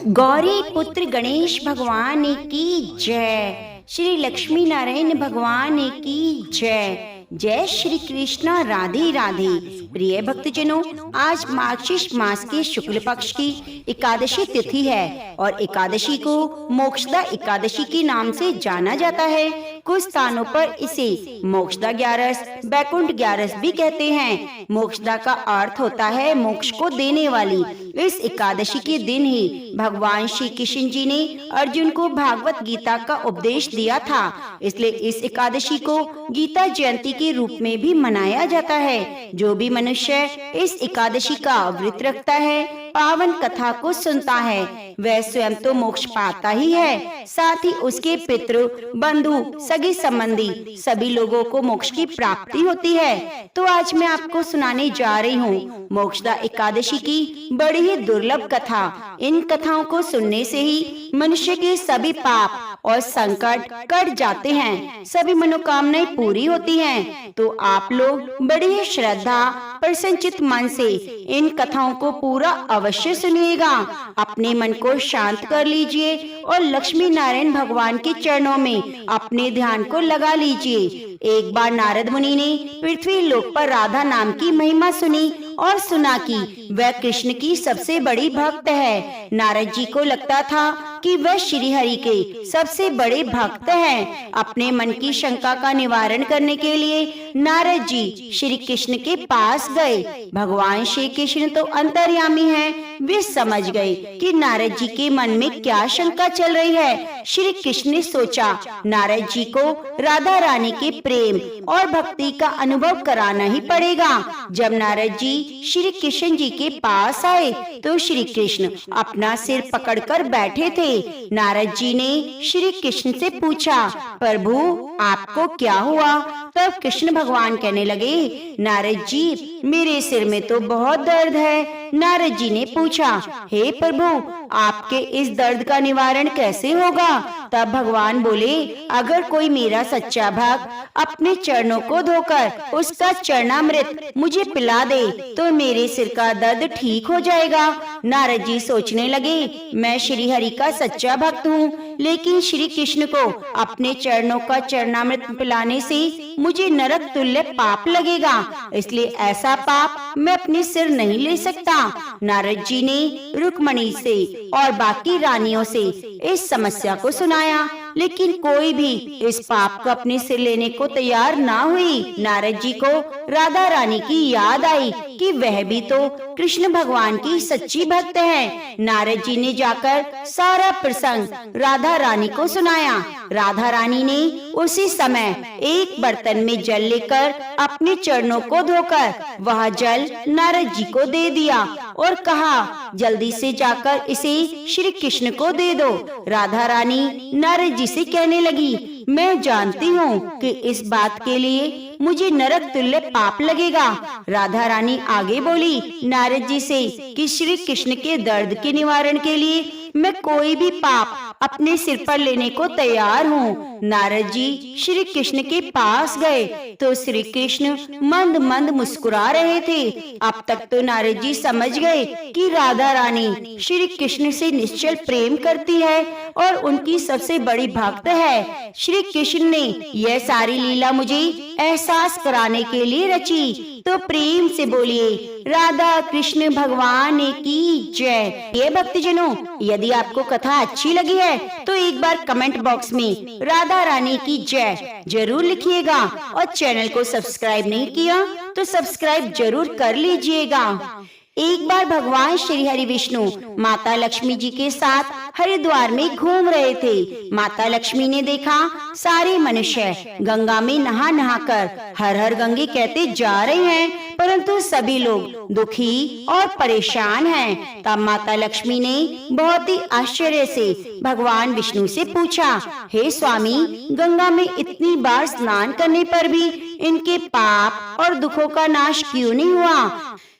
गौरी पुत्र गणेश भगवान की जय। श्री लक्ष्मी नारायण भगवान की जय। जय श्री कृष्णा, राधे राधे। प्रिय भक्तजनों, आज मार्गशीर्ष मास के शुक्ल पक्ष की एकादशी तिथि है और एकादशी को मोक्षदा एकादशी के नाम से जाना जाता है। कुछ स्थानों पर इसे मोक्षदा ग्यारस, बैकुंठ ग्यारस भी कहते हैं। मोक्षदा का अर्थ होता है मोक्ष को देने वाली। इस एकादशी के दिन ही भगवान श्री कृष्ण जी ने अर्जुन को भागवत गीता का उपदेश दिया था, इसलिए इस एकादशी को गीता जयंती के रूप में भी मनाया जाता है। जो भी मनुष्य इस एकादशी का व्रत रखता है, पावन कथा को सुनता है, वह स्वयं तो मोक्ष पाता ही है, साथ ही उसके पितृ, बंधु, सगे संबंधी सभी लोगों को मोक्ष की प्राप्ति होती है। तो आज मैं आपको सुनाने जा रही हूँ मोक्षदा एकादशी की बड़ी ही दुर्लभ कथा। इन कथाओं को सुनने से ही मनुष्य के सभी पाप और संकट कट जाते हैं, सभी मनोकामनाएं पूरी होती हैं। तो आप लोग बड़ी ही श्रद्धा प्रसन्नचित मन से इन कथाओं को पूरा अवश्य सुनिएगा। अपने मन को शांत कर लीजिए और लक्ष्मी नारायण भगवान के चरणों में अपने ध्यान को लगा लीजिए। एक बार नारद मुनि ने पृथ्वी लोक पर राधा नाम की महिमा सुनी और सुना कि वह कृष्ण की सबसे बड़ी भक्त है। नारद जी को लगता था कि वह श्री हरि के सबसे बड़े भक्त हैं। अपने मन की शंका का निवारण करने के लिए नारद जी श्री कृष्ण के पास गए। भगवान श्री कृष्ण तो अंतर्यामी हैं, वे समझ गए कि नारद जी के मन में क्या शंका चल रही है। श्री कृष्ण ने सोचा नारद जी को राधा रानी के प्रेम और भक्ति का अनुभव कराना ही पड़ेगा। जब नारद जी श्री कृष्ण जी के पास आए तो श्री कृष्ण अपना सिर पकड़कर बैठे थे। नारद जी ने श्री कृष्ण से पूछा, प्रभु आपको क्या हुआ? तब कृष्ण भगवान कहने लगे, नारद जी मेरे सिर में तो बहुत दर्द है। नारद जी ने पूछा, हे प्रभु आपके इस दर्द का निवारण कैसे होगा? तब भगवान बोले, अगर कोई मेरा सच्चा भक्त अपने चरणों को धोकर उसका चरणामृत मुझे पिला दे तो मेरे सिर का दर्द ठीक हो जाएगा। नारद जी सोचने लगे, मैं श्री हरि का सच्चा भक्त हूँ, लेकिन श्री कृष्ण को अपने चरणों का चरणामृत पिलाने से मुझे नरक तुल्य पाप लगेगा, इसलिए ऐसा पाप मैं अपने सिर नहीं ले सकता। नारद जी ने रुक्मणी से और बाकी रानियों से इस समस्या को सुनाया, लेकिन कोई भी इस पाप को अपने सिर लेने को तैयार ना हुई। नारद जी को राधा रानी की याद आई कि वह भी तो कृष्ण भगवान की सच्ची भक्त है। नारद जी ने जाकर सारा प्रसंग राधा रानी को सुनाया। राधा रानी ने उसी समय एक बर्तन में जल लेकर अपने चरणों को धोकर वह जल नारद जी को दे दिया और कहा, जल्दी से जाकर इसे श्री कृष्ण को दे दो। राधा रानी नारद जी से कहने लगी, मैं जानती हूँ कि इस बात के लिए मुझे नरक तुल्य पाप लगेगा। राधा रानी आगे बोली नारद जी से कि श्री कृष्ण के दर्द के निवारण के लिए मैं कोई भी पाप अपने सिर पर लेने को तैयार हूँ। नारद जी श्री कृष्ण के पास गए तो श्री कृष्ण मंद मंद मुस्कुरा रहे थे। अब तक तो नारद जी समझ गए कि राधा रानी श्री कृष्ण से निश्चल प्रेम करती है और उनकी सबसे बड़ी भक्त है। श्री कृष्ण ने यह सारी लीला मुझे एहसास कराने के लिए रची। तो प्रेम से बोलिए, राधा कृष्ण भगवान की जय। ये भक्तजनों, यदि आपको कथा अच्छी लगी है तो एक बार कमेंट बॉक्स में राधा रानी की जय जरूर लिखिएगा और चैनल को सब्सक्राइब नहीं किया तो सब्सक्राइब जरूर कर लीजिएगा। एक बार भगवान श्री हरि विष्णु माता लक्ष्मी जी के साथ हरिद्वार में घूम रहे थे। माता लक्ष्मी ने देखा सारे मनुष्य गंगा में नहा नहा कर हर हर गंगे कहते जा रहे हैं, परंतु सभी लोग दुखी और परेशान हैं। तब माता लक्ष्मी ने बहुत ही आश्चर्य से भगवान विष्णु से पूछा, हे स्वामी, गंगा में इतनी बार स्नान करने पर भी इनके पाप और दुखों का नाश क्यों नहीं हुआ?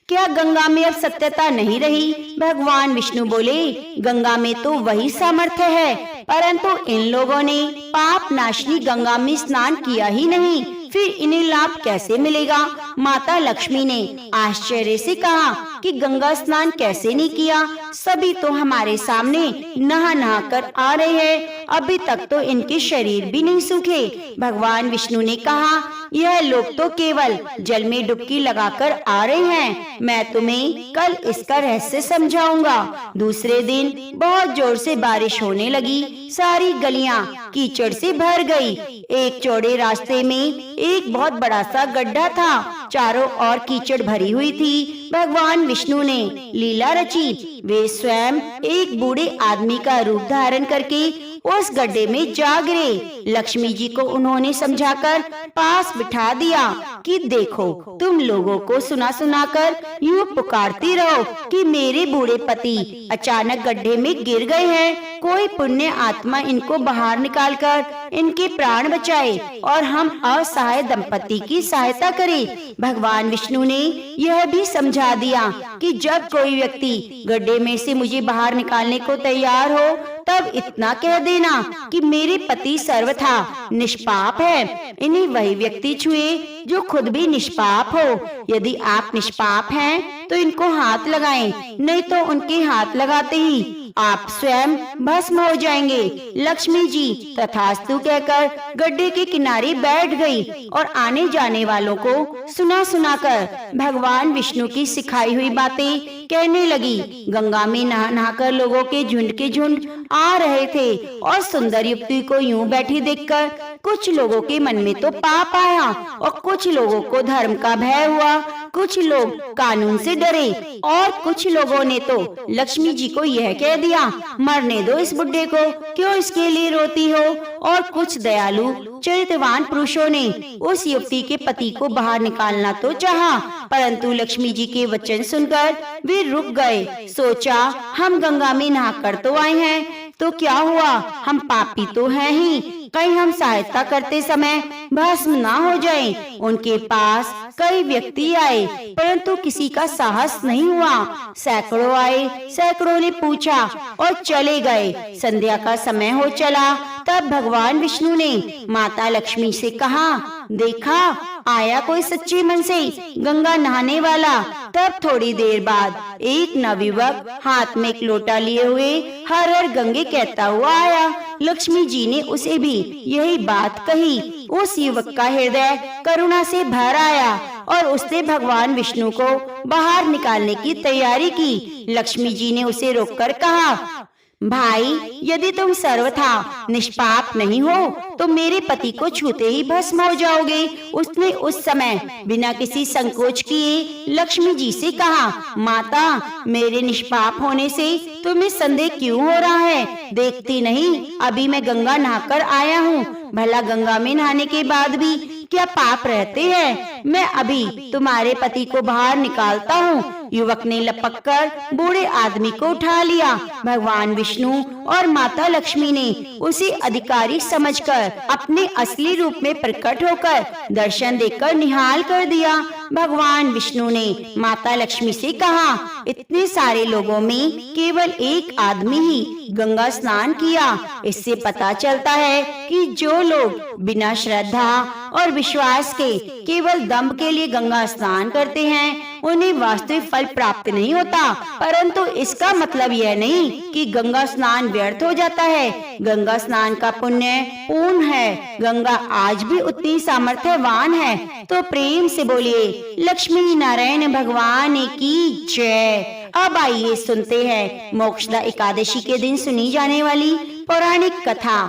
क्या गंगा में अब सत्यता नहीं रही? भगवान विष्णु बोले, गंगा में तो वही सामर्थ्य है, परंतु इन लोगों ने पाप नाशनी गंगा में स्नान किया ही नहीं, फिर इन्हें लाभ कैसे मिलेगा? माता लक्ष्मी ने आश्चर्य से कहा, कि गंगा स्नान कैसे नहीं किया। सभी तो हमारे सामने नहा नहा कर आ रहे हैं, अभी तक तो इनके शरीर भी नहीं सूखे। भगवान विष्णु ने कहा, यह लोग तो केवल जल में डुबकी लगाकर आ रहे हैं, मैं तुम्हें कल इसका रहस्य समझाऊंगा। दूसरे दिन बहुत जोर से बारिश होने लगी, सारी गलियां कीचड़ से भर गई। एक चौड़े रास्ते में एक बहुत बड़ा सा गड्ढा था, चारों ओर कीचड़ भरी हुई थी। भगवान विष्णु ने लीला रची, वे स्वयं एक बूढ़े आदमी का रूप धारण करके उस गड्ढे में जा गिरे। लक्ष्मी जी को उन्होंने समझाकर पास बिठा दिया कि देखो, तुम लोगों को सुना सुनाकर यूं पुकारती रहो कि मेरे बूढ़े पति अचानक गड्ढे में गिर गए हैं, कोई पुण्य आत्मा इनको बाहर निकालकर इनके प्राण बचाए और हम असहाय दंपति की सहायता करें। भगवान विष्णु ने यह भी समझा दिया कि जब कोई व्यक्ति गड्ढे में से मुझे बाहर निकालने को तैयार हो, तब इतना कह देना कि मेरे पति सर्वथा निष्पाप है, इन्हें वही व्यक्ति छुए जो खुद भी निष्पाप हो। यदि आप निष्पाप हैं तो इनको हाथ लगाएं, नहीं तो उनके हाथ लगाते ही आप स्वयं भस्म हो जाएंगे। लक्ष्मी जी तथास्तु कहकर गड्ढे के किनारे बैठ गई और आने जाने वालों को सुना सुनाकर भगवान विष्णु की सिखाई हुई बातें कहने लगी। गंगा में नहा नहाकर लोगों के झुंड के झुंड आ रहे थे और सुंदर युवती को यूं बैठी देखकर कुछ लोगों के मन में तो पाप आया और कुछ लोगों को धर्म का भय हुआ, कुछ लोग कानून से डरे और कुछ लोगों ने तो लक्ष्मी जी को यह कह दिया, मरने दो इस बुड्ढे को, क्यों इसके लिए रोती हो। और कुछ दयालु चरित्रवान पुरुषों ने उस युवती के पति को बाहर निकालना तो चाहा, परंतु लक्ष्मी जी के वचन सुनकर वे रुक गए। सोचा, हम गंगा में नहाकर तो आए हैं, तो क्या हुआ, हम पापी तो हैं ही, कहीं हम सहायता करते समय भस्म ना हो जाएं। उनके पास कई व्यक्ति आए, परंतु किसी का साहस नहीं हुआ। सैकड़ों आए, सैकड़ों ने पूछा और चले गए। संध्या का समय हो चला, तब भगवान विष्णु ने माता लक्ष्मी से कहा, देखा आया कोई सच्चे मन से गंगा नहाने वाला। तब थोड़ी देर बाद एक नवयुवक हाथ में एक लोटा लिए हुए हर हर गंगे कहता हुआ आया। लक्ष्मी जी ने उसे भी यही बात कही। उस युवक का हृदय करुणा से भर आया और उसने भगवान विष्णु को बाहर निकालने की तैयारी की। लक्ष्मी जी ने उसे रोककर कहा, भाई, यदि तुम सर्वथा निष्पाप नहीं हो तो मेरे पति को छूते ही भस्म हो जाओगे। उसने उस समय बिना किसी संकोच किए लक्ष्मी जी से कहा, माता, मेरे निष्पाप होने से तुम्हें संदेह क्यों हो रहा है? देखती नहीं, अभी मैं गंगा नहाकर आया हूँ। भला गंगा में नहाने के बाद भी क्या पाप रहते हैं? मैं अभी तुम्हारे पति को बाहर निकालता हूँ। युवक ने लपककर बूढ़े आदमी को उठा लिया। भगवान विष्णु और माता लक्ष्मी ने उसे अधिकारी समझकर अपने असली रूप में प्रकट होकर दर्शन देकर निहाल कर दिया। भगवान विष्णु ने माता लक्ष्मी से कहा, इतने सारे लोगों में केवल एक आदमी ही गंगा स्नान किया। इससे पता चलता है कि जो लोग बिना श्रद्धा और विश्वास के केवल दंभ के लिए गंगा स्नान करते हैं, उन्हें वास्तविक फल प्राप्त नहीं होता। परंतु इसका मतलब यह नहीं कि गंगा स्नान व्यर्थ हो जाता है। गंगा स्नान का पुण्य पूर्ण है। गंगा आज भी उतनी सामर्थ्यवान है। तो प्रेम से बोलिए, लक्ष्मी नारायण भगवान की जय। अब आइए सुनते हैं मोक्षदा एकादशी के दिन सुनी जाने वाली पौराणिक कथा।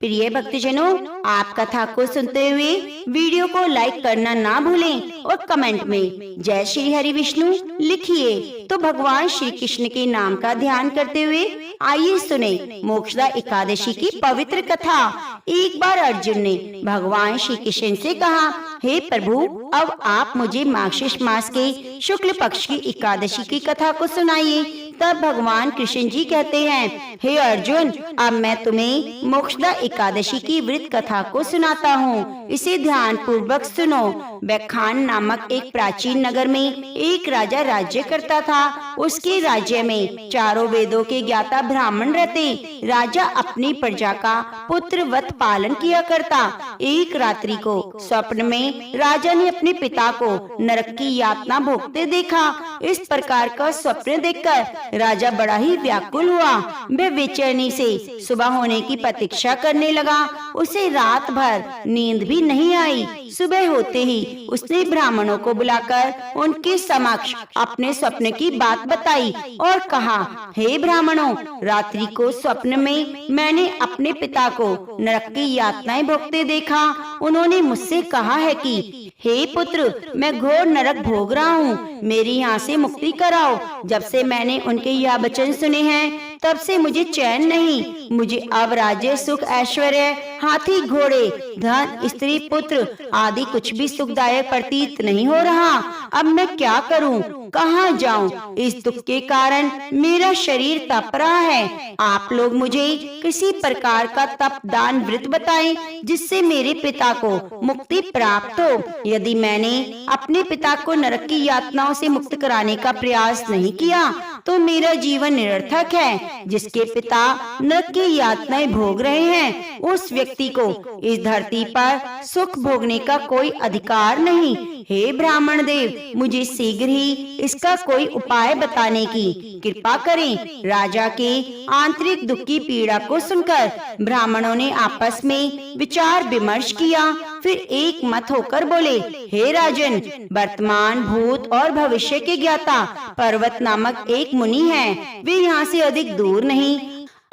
प्रिय भक्तजनों, आप कथा को सुनते हुए वीडियो को लाइक करना ना भूलें और कमेंट में जय श्री हरि विष्णु लिखिए। तो भगवान श्री कृष्ण के नाम का ध्यान करते हुए आइए सुने मोक्षदा एकादशी की पवित्र कथा। एक बार अर्जुन ने भगवान श्री कृष्ण से कहा, हे प्रभु, अब आप मुझे मार्गशीर्ष मास के शुक्ल पक्ष की एकादशी की कथा को सुनाइए। तब भगवान कृष्ण जी कहते हैं, हे अर्जुन, अब मैं तुम्हें मोक्षदा एकादशी की व्रत कथा को सुनाता हूँ। इसे ध्यान पूर्वक सुनो। बैखान नामक एक प्राचीन नगर में एक राजा राज्य करता था। उसके राज्य में चारों वेदों के ज्ञाता ब्राह्मण रहते। राजा अपनी प्रजा का पुत्रवत पालन किया करता। एक रात्रि को स्वप्न में राजा ने अपने पिता को नरक की यातना भोगते देखा। इस प्रकार का स्वप्न देखकर राजा बड़ा ही व्याकुल हुआ। वह बेचैनी से सुबह होने की प्रतीक्षा करने लगा। उसे रात भर नींद भी नहीं आई। सुबह होते ही उसने ब्राह्मणों को बुलाकर उनके समक्ष अपने स्वप्न की बात बताई और कहा, हे ब्राह्मणों, रात्रि को स्वप्न में मैंने अपने पिता को नरक की यातनाएं भोगते देखा। उन्होंने मुझसे कहा है कि हे पुत्र, मैं घोर नरक भोग रहा हूँ, मेरी यहाँ से मुक्ति कराओ। जब से मैंने उनके यह वचन सुने हैं तब से मुझे चैन नहीं। मुझे अब राज्य, सुख, ऐश्वर्य, हाथी, घोड़े, धन, स्त्री, पुत्र आदि कुछ भी सुखदायक प्रतीत नहीं हो रहा। अब मैं क्या करूं, कहाँ जाऊं? इस दुख के कारण मेरा शरीर तप रहा है। आप लोग मुझे किसी प्रकार का तप दान व्रत बताएं जिससे मेरे पिता को मुक्ति प्राप्त हो। यदि मैंने अपने पिता को नरक की यातनाओं से मुक्त कराने का प्रयास नहीं किया तो मेरा जीवन निरर्थक है। जिसके पिता नरक की यातनाएं भोग रहे हैं उस व्यक्ति को इस धरती पर सुख भोगने का कोई अधिकार नहीं। हे ब्राह्मण देव, मुझे शीघ्र ही इसका कोई उपाय बताने की कृपा करें। राजा के आंतरिक दुख की पीड़ा को सुनकर ब्राह्मणों ने आपस में विचार विमर्श किया। फिर एक मत होकर बोले, हे राजन, वर्तमान, भूत और भविष्य के ज्ञाता पर्वत नामक एक मुनि हैं। वे यहाँ से अधिक दूर नहीं।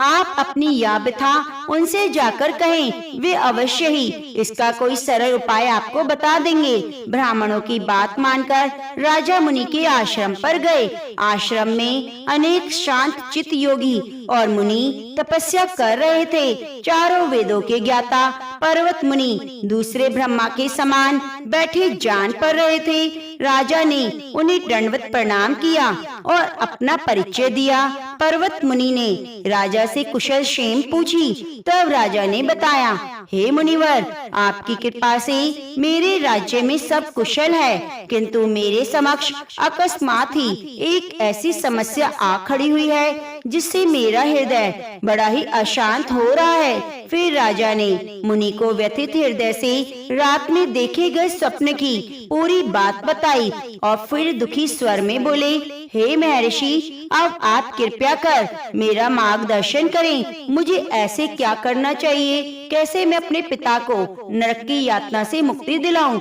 आप अपनी यह व्यथा उनसे जाकर कहें, वे अवश्य ही इसका कोई सरल उपाय आपको बता देंगे। ब्राह्मणों की बात मानकर राजा मुनि के आश्रम पर गए। आश्रम में अनेक शांत चित्त योगी और मुनि तपस्या कर रहे थे। चारों वेदों के ज्ञाता पर्वत मुनि दूसरे ब्रह्मा के समान बैठे जान पर रहे थे। राजा ने उन्हें दंडवत प्रणाम किया और अपना परिचय दिया। पर्वत मुनि ने राजा से कुशल क्षेम पूछी। तब राजा ने बताया, हे मुनिवर, आपकी कृपा से मेरे राज्य में सब कुशल है, किंतु मेरे समक्ष अकस्मात ही एक ऐसी समस्या आ खड़ी हुई है जिससे मेरा हृदय बड़ा ही अशांत हो रहा है। फिर राजा ने मुनि को व्यथित हृदय से रात में देखे गए स्वप्न की पूरी बात बताई और फिर दुखी स्वर में बोले, हे महर्षि, अब आप कृपया कर मेरा मार्गदर्शन करें। मुझे ऐसे क्या करना चाहिए? कैसे मैं अपने पिता को नरक की यातना से मुक्ति दिलाऊं?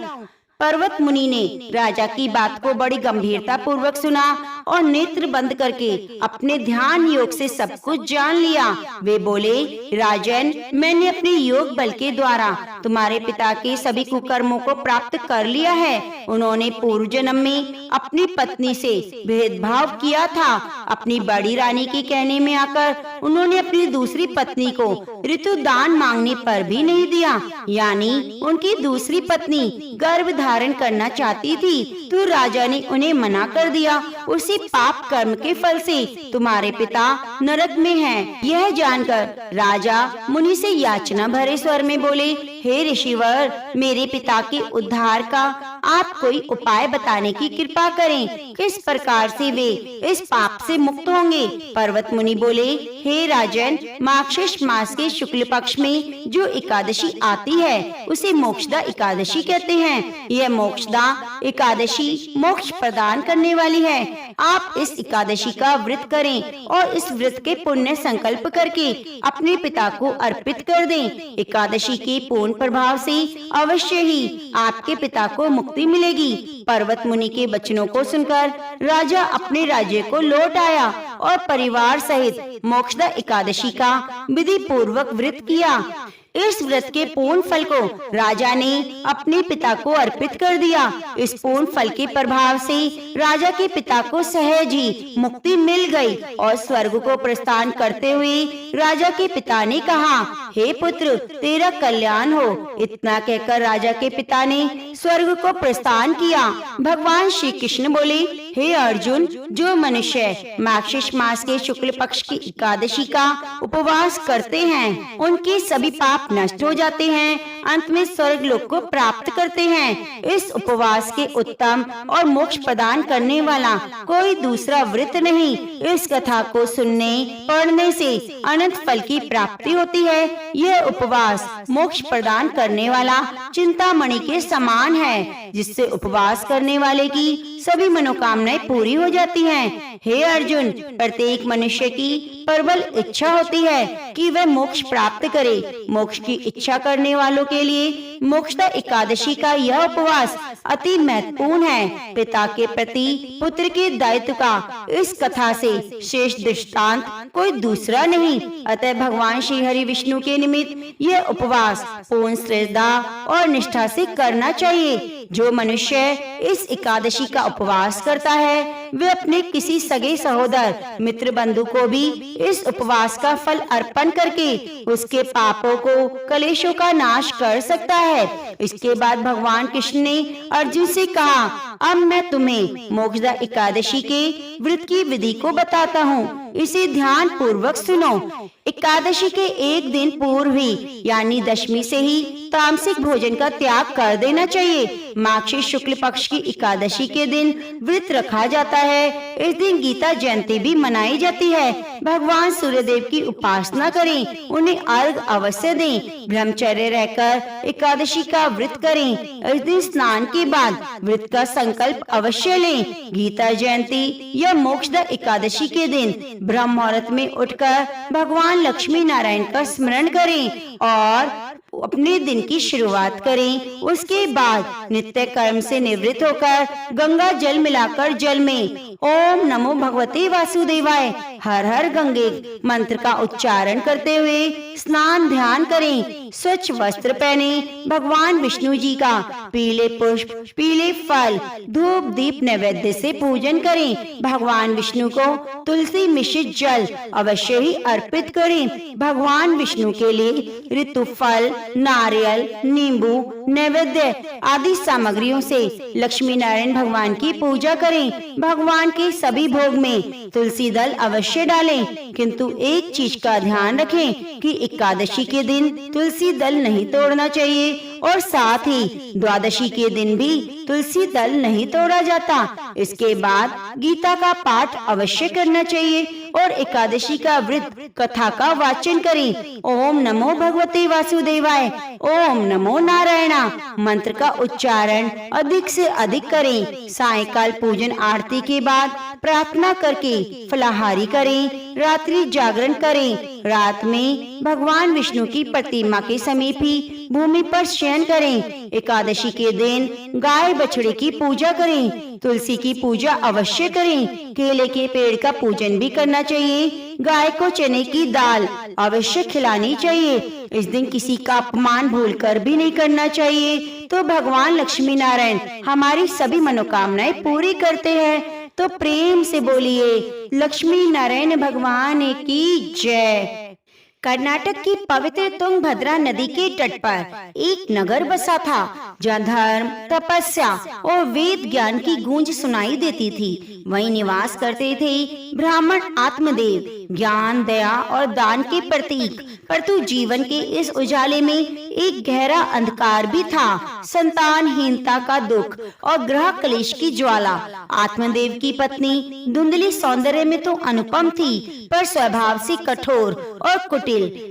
पर्वत मुनि ने राजा की बात को बड़ी गंभीरता पूर्वक सुना और नेत्र बंद करके अपने ध्यान योग से सब कुछ जान लिया। वे बोले, राजन, मैंने अपने योग बल के द्वारा तुम्हारे पिता के सभी कुकर्मों को प्राप्त कर लिया है। उन्होंने पूर्व जन्म में अपनी पत्नी से भेदभाव किया था। अपनी बड़ी रानी के कहने में आकर उन्होंने अपनी दूसरी पत्नी को ऋतु दान मांगने पर भी नहीं दिया, यानी उनकी दूसरी पत्नी गर्भ धारण करना चाहती थी तो राजा ने उन्हें मना कर दिया। उसी पाप कर्म के फल से तुम्हारे पिता नरक में हैं। यह जानकर राजा मुनि से याचना भरे स्वर में बोले, हे ऋषिवर, मेरे पिता के उद्धार का आप कोई उपाय बताने की कृपा करें। किस प्रकार से वे इस पाप से मुक्त होंगे? पर्वत मुनि बोले, हे राजन, मार्गशीर्ष मास के शुक्ल पक्ष में जो एकादशी आती है उसे मोक्षदा एकादशी कहते हैं। यह मोक्षदा एकादशी मोक्ष प्रदान करने वाली है। आप इस एकादशी का व्रत करें और इस व्रत के पुण्य संकल्प करके अपने पिता को अर्पित कर दें। एकादशी के पूर्ण प्रभाव से अवश्य ही आपके पिता को मुक्ति मिलेगी। पर्वत मुनि के वचनों को सुनकर राजा अपने राज्य को लौट आया और परिवार सहित मोक्षदा एकादशी का विधि पूर्वक व्रत किया। इस व्रत के पूर्ण फल को राजा ने अपने पिता को अर्पित कर दिया। इस पूर्ण फल के प्रभाव से राजा के पिता को सहज ही मुक्ति मिल गई और स्वर्ग को प्रस्थान करते हुए राजा के पिता ने कहा, हे पुत्र, तेरा कल्याण हो। इतना कहकर राजा के पिता ने स्वर्ग को प्रस्थान किया। भगवान श्री कृष्ण बोले, हे अर्जुन, जो मनुष्य मार्गशीर्ष मार्गशीर्ष मास के शुक्ल पक्ष की एकादशी का उपवास करते हैं उनके सभी पाप नष्ट हो जाते हैं, अंत में स्वर्ग लोक को प्राप्त करते हैं। इस उपवास के उत्तम और मोक्ष प्रदान करने वाला कोई दूसरा व्रत नहीं। इस कथा को सुनने पढ़ने से अनंत फल की प्राप्ति होती है। यह उपवास मोक्ष प्रदान करने वाला चिंतामणि के समान है, जिससे उपवास करने वाले की सभी मनोकामनाएं पूरी हो जाती हैं। हे अर्जुन, प्रत्येक मनुष्य की प्रबल इच्छा होती है कि वह मोक्ष प्राप्त करे। मोक्ष की इच्छा करने वालों के लिए मोक्षदा एकादशी का यह उपवास अति महत्वपूर्ण है। पिता के प्रति पुत्र के दायित्व का इस कथा से श्रेष्ठ दृष्टांत कोई दूसरा नहीं। अतः भगवान श्री हरि विष्णु के निमित्त यह उपवास पूर्ण श्रद्धा और निष्ठा से करना चाहिए। जो मनुष्य इस एकादशी का उपवास करता है वे अपने किसी सगे सहोदर मित्र बंधु को भी इस उपवास का फल अर्पण करके उसके पापों को कलेशों का नाश कर सकता है। इसके बाद भगवान कृष्ण ने अर्जुन से कहा, अब मैं तुम्हें मोक्षदा एकादशी के व्रत की विधि को बताता हूँ, इसे ध्यान पूर्वक सुनो। एकादशी के एक दिन पूर्व ही यानी दशमी से ही तामसिक भोजन का त्याग कर देना चाहिए। मार्गशीर्ष शुक्ल पक्ष की एकादशी के दिन व्रत रखा जाता है। इस दिन गीता जयंती भी मनाई जाती है। भगवान सूर्यदेव की उपासना करें, उन्हें अर्घ अवश्य दें, ब्रह्मचर्य रहकर एकादशी का व्रत करें। इस दिन स्नान के बाद व्रत का संकल्प अवश्य लें। गीता जयंती या मोक्षदा एकादशी के दिन ब्रह्म मुहूर्त में उठकर भगवान लक्ष्मी नारायण का स्मरण करें और अपने दिन की शुरुआत करें। उसके बाद नित्य कर्म से निवृत्त होकर गंगा जल मिलाकर जल में ओम नमो भगवते वासुदेवाय हर हर गंगे मंत्र का उच्चारण करते हुए स्नान ध्यान करें। स्वच्छ वस्त्र पहने, भगवान विष्णु जी का पीले पुष्प पीले फल धूप दीप नैवेद्य से पूजन करें। भगवान विष्णु को तुलसी मिश्रित जल अवश्य ही अर्पित करें। भगवान विष्णु के लिए ऋतु फल नारियल नींबू नैवेद्य आदि सामग्रियों से लक्ष्मी नारायण भगवान की पूजा करें। भगवान के सभी भोग में तुलसी दल अवश्य डालें, किंतु एक चीज का ध्यान रखें कि एकादशी के दिन तुलसी दल नहीं तोड़ना चाहिए और साथ ही द्वादशी के दिन भी तुलसी दल नहीं तोड़ा जाता। इसके बाद गीता का पाठ अवश्य करना चाहिए और एकादशी का व्रत कथा का वाचन करें। ओम नमो भगवते वासुदेवाय, ओम नमो नारायणा मंत्र का उच्चारण अधिक से अधिक करें। सायंकाल पूजन आरती के बाद प्रार्थना करके फलाहारी करें। रात्रि जागरण करें। रात में भगवान विष्णु की प्रतिमा के समीप ही भूमि पर शयन करें। एकादशी के दिन गाय बछड़े की पूजा करें। तुलसी की पूजा अवश्य करें। केले के पेड़ का पूजन भी करना चाहिए। गाय को चने की दाल अवश्य खिलानी चाहिए। इस दिन किसी का अपमान भूलकर भी नहीं करना चाहिए। तो भगवान लक्ष्मी नारायण हमारी सभी मनोकामनाएं पूरी करते हैं। तो प्रेम से बोलिए लक्ष्मी नारायण भगवान की जय। कर्नाटक की पवित्र तुंगभद्रा नदी के तट पर एक नगर बसा था, जहाँ धर्म तपस्या और वेद ज्ञान की गूंज सुनाई देती थी। वहीं निवास करते थे ब्राह्मण आत्मदेव, ज्ञान दया और दान के प्रतीक। परंतु जीवन के इस उजाले में एक गहरा अंधकार भी था, संतानहीनता का दुख और ग्रह कलेश की ज्वाला। आत्मदेव की पत्नी धुंधली सौंदर्य में तो अनुपम थी, पर स्वभाव से कठोर और कुटिल।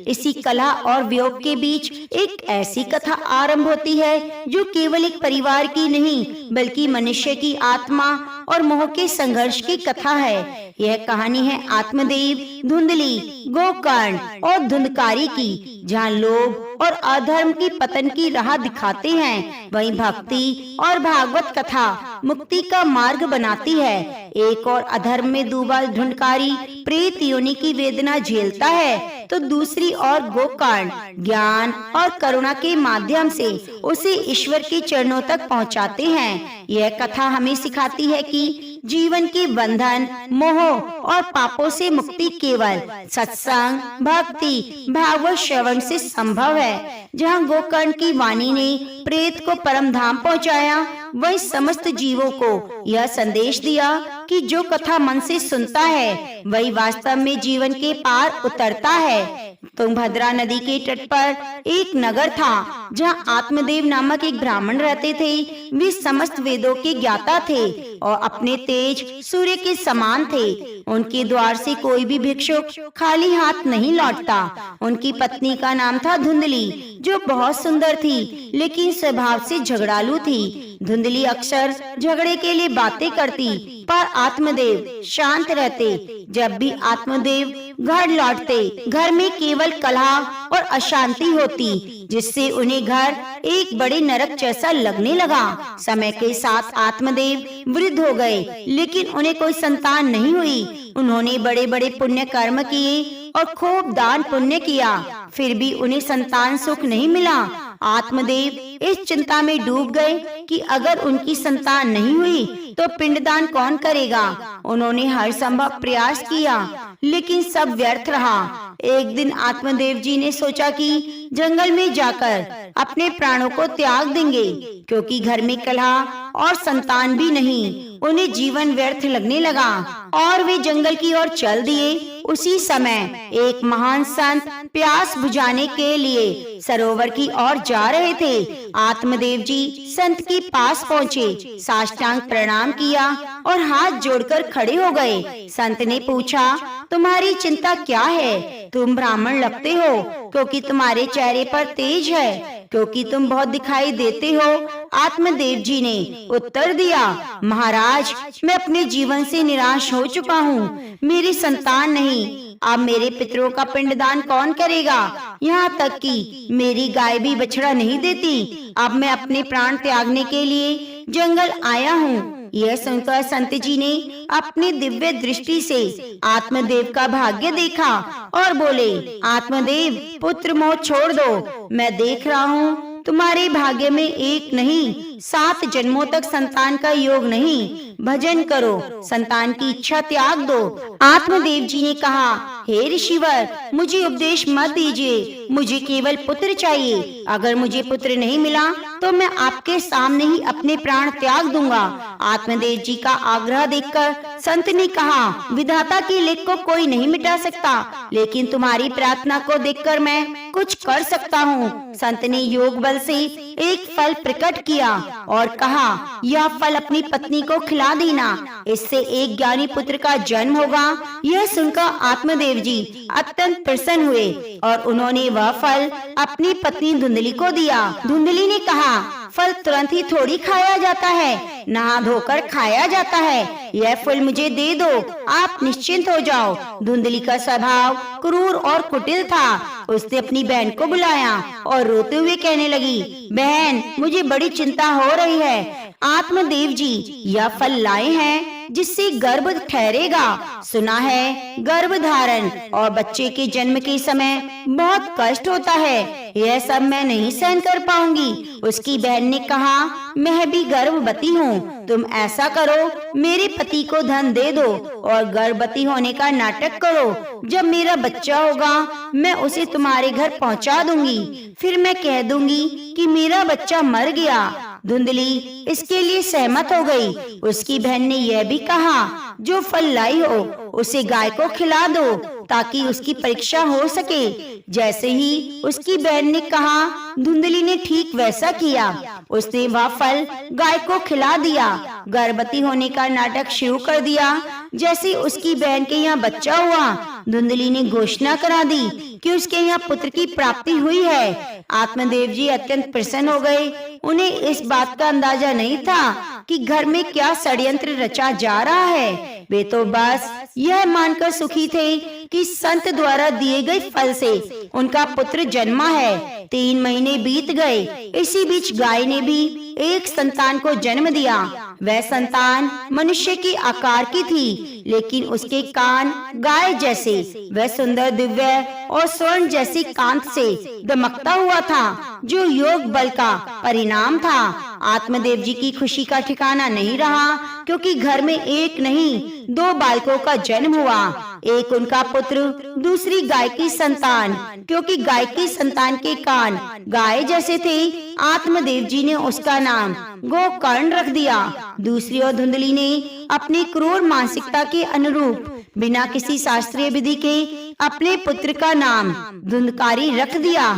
इसी कला और वियोग के बीच एक ऐसी कथा आरंभ होती है जो केवल एक परिवार की नहीं बल्कि मनुष्य की आत्मा और मोह के संघर्ष की कथा है। यह कहानी है आत्मदेव, धुंधली, गोकर्ण और धुंधकारी की, जहाँ लोभ और अधर्म की पतन की राह दिखाते हैं, वहीं भक्ति और भागवत कथा मुक्ति का मार्ग बनाती है। एक और अधर्म में डूबा धुंधकारी प्रेत योनि की वेदना झेलता है, तो दूसरी ओर गोकर्ण ज्ञान और करुणा के माध्यम से उसे ईश्वर के चरणों तक पहुंचाते हैं। यह कथा हमें सिखाती है कि जीवन के बंधन, मोह और पापों से मुक्ति केवल सत्संग, भक्ति, भागवत श्रवण से संभव है। जहाँ गोकर्ण की वाणी ने प्रेत को परम धाम पहुँचाया, वही समस्त जीवों को यह संदेश दिया कि जो कथा मन से सुनता है वही वास्तव में जीवन के पार उतरता है। तुंगभद्रा नदी के तट पर एक नगर था जहाँ आत्मदेव नामक एक ब्राह्मण रहते थे। वे समस्त वेदों के ज्ञाता थे और अपने तेज सूर्य के समान थे। उनके द्वार से कोई भी भिक्षुक खाली हाथ नहीं लौटता। उनकी पत्नी का नाम था धुंधली, जो बहुत सुंदर थी लेकिन स्वभाव से झगड़ालू थी। धुंधली अक्सर झगड़े के लिए बातें करती, पर आत्मदेव शांत रहते। जब भी आत्मदेव घर लौटते, घर में केवल कलह और अशांति होती, जिससे उन्हें घर एक बड़े नरक जैसा लगने लगा। समय के साथ आत्मदेव वृद्ध हो गए, लेकिन उन्हें कोई संतान नहीं हुई। उन्होंने बड़े बड़े पुण्य कर्म किए और खूब दान पुण्य किया, फिर भी उन्हें संतान सुख नहीं मिला। आत्मदेव इस चिंता में डूब गए कि अगर उनकी संतान नहीं हुई तो पिंडदान कौन करेगा। उन्होंने हर संभव प्रयास किया, लेकिन सब व्यर्थ रहा। एक दिन आत्मदेव जी ने सोचा कि जंगल में जाकर अपने प्राणों को त्याग देंगे, क्योंकि घर में कलह और संतान भी नहीं। उन्हें जीवन व्यर्थ लगने लगा और वे जंगल की ओर चल दिए। उसी समय एक महान संत प्यास बुझाने के लिए सरोवर की ओर जा रहे थे। आत्मदेव जी संत के पास पहुँचे, साष्टांग प्रणाम किया और हाथ जोड़कर खड़े हो गए। संत ने पूछा, तुम्हारी चिंता क्या है? तुम ब्राह्मण लगते हो, क्योंकि तुम्हारे चेहरे पर तेज है, क्योंकि तुम बहुत दिखाई देते हो। आत्मदेव जी ने उत्तर दिया, महाराज, मैं अपने जीवन से निराश हो चुका हूँ। मेरी संतान नहीं, अब मेरे पितरों का पिंडदान कौन करेगा? यहाँ तक कि मेरी गाय भी बछड़ा नहीं देती। अब मैं अपने प्राण त्यागने के लिए जंगल आया हूँ। यह सुनकर संत जी ने अपनी दिव्य दृष्टि से आत्मदेव का भाग्य देखा और बोले, आत्मदेव, पुत्र मोह छोड़ दो। मैं देख रहा हूँ तुम्हारे भाग्य में एक नहीं 7 जन्मों तक संतान का योग नहीं। भजन करो, संतान की इच्छा त्याग दो। आत्मदेव जी ने कहा, हे ऋषिवर, मुझे उपदेश मत दीजिए, मुझे केवल पुत्र चाहिए। अगर मुझे पुत्र नहीं मिला तो मैं आपके सामने ही अपने प्राण त्याग दूंगा। आत्मदेव जी का आग्रह देखकर संत ने कहा, विधाता के लेख को कोई नहीं मिटा सकता, लेकिन तुम्हारी प्रार्थना को देखकर मैं कुछ कर सकता हूँ। संत ने योग बल से एक फल प्रकट किया और कहा, यह फल अपनी पत्नी को खिला देना, इससे एक ज्ञानी पुत्र का जन्म होगा। यह सुनकर आत्मदेव जी अत्यंत प्रसन्न हुए और उन्होंने वह फल अपनी पत्नी धुंधली को दिया। धुंधली ने कहा, फल तुरंत ही थोड़ी खाया जाता है, नहा धोकर खाया जाता है। यह फल मुझे दे दो, आप निश्चिंत हो जाओ। धुंधली का स्वभाव क्रूर और कुटिल था। उसने अपनी बहन को बुलाया और रोते हुए कहने लगी, बहन, मुझे बड़ी चिंता हो रही है। आत्मदेव जी यह फल लाए हैं जिससे गर्भ ठहरेगा। सुना है गर्भ धारण और बच्चे के जन्म के समय बहुत कष्ट होता है, यह सब मैं नहीं सहन कर पाऊंगी। उसकी बहन ने कहा, मैं भी गर्भवती हूँ, तुम ऐसा करो, मेरे पति को धन दे दो और गर्भवती होने का नाटक करो। जब मेरा बच्चा होगा मैं उसे तुम्हारे घर पहुँचा दूंगी, फिर मैं कह दूंगी कि मेरा बच्चा मर गया। धुंधली इसके लिए सहमत हो गई। उसकी बहन ने यह भी कहा, जो फल लाई हो उसे गाय को खिला दो ताकि उसकी परीक्षा हो सके। जैसे ही उसकी बहन ने कहा, धुंधली ने ठीक वैसा किया। उसने वह फल गाय को खिला दिया, गर्भवती होने का नाटक शुरू कर दिया। जैसे उसकी बहन के यहाँ बच्चा हुआ, धुंधली ने घोषणा करा दी कि उसके यहाँ पुत्र की प्राप्ति हुई है। आत्मदेव जी अत्यंत प्रसन्न हो गए। उन्हें इस बात का अंदाजा नहीं था कि घर में क्या षड्यंत्र रचा जा रहा है। वे तो बस यह मानकर सुखी थे कि संत द्वारा दिए गए फल से उनका पुत्र जन्मा है। 3 महीने बीत गए। इसी बीच गाय ने भी एक संतान को जन्म दिया। वह संतान मनुष्य के आकार की थी, लेकिन उसके कान गाय जैसे, वह सुंदर दिव्य और स्वर्ण जैसी कांत से दमकता हुआ था, जो योग बल का परिणाम था। आत्मदेव जी की खुशी का ठिकाना नहीं रहा, क्योंकि घर में एक नहीं 2 बालकों का जन्म हुआ। एक उनका पुत्र, दूसरी गाय की संतान। क्योंकि गाय की संतान के कान गाय जैसे थे, आत्मदेव जी ने उसका नाम गोकर्ण रख दिया। दूसरी ओर धुंधली ने अपनी क्रूर मानसिकता के अनुरूप बिना किसी शास्त्रीय विधि के अपने पुत्र का नाम धुंधकारी रख दिया।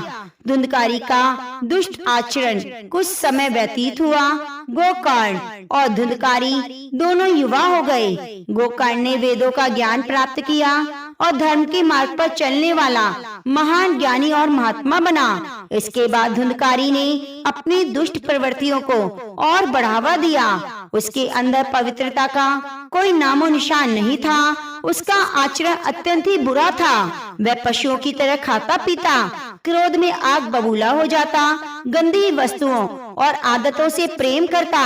धुंधकारी का दुष्ट आचरण कुछ समय व्यतीत हुआ। गोकर्ण और धुंधकारी दोनों युवा हो गए। गोकर्ण ने वेदों का ज्ञान प्राप्त किया और धर्म के मार्ग पर चलने वाला महान ज्ञानी और महात्मा बना। इसके बाद धुंधकारी ने अपनी दुष्ट प्रवृत्तियों को और बढ़ावा दिया। उसके अंदर पवित्रता का कोई नामो निशान नहीं था। उसका आचरण अत्यंत ही बुरा था। वह पशुओं की तरह खाता पीता, क्रोध में आग बबूला हो जाता, गंदी वस्तुओं और आदतों से प्रेम करता,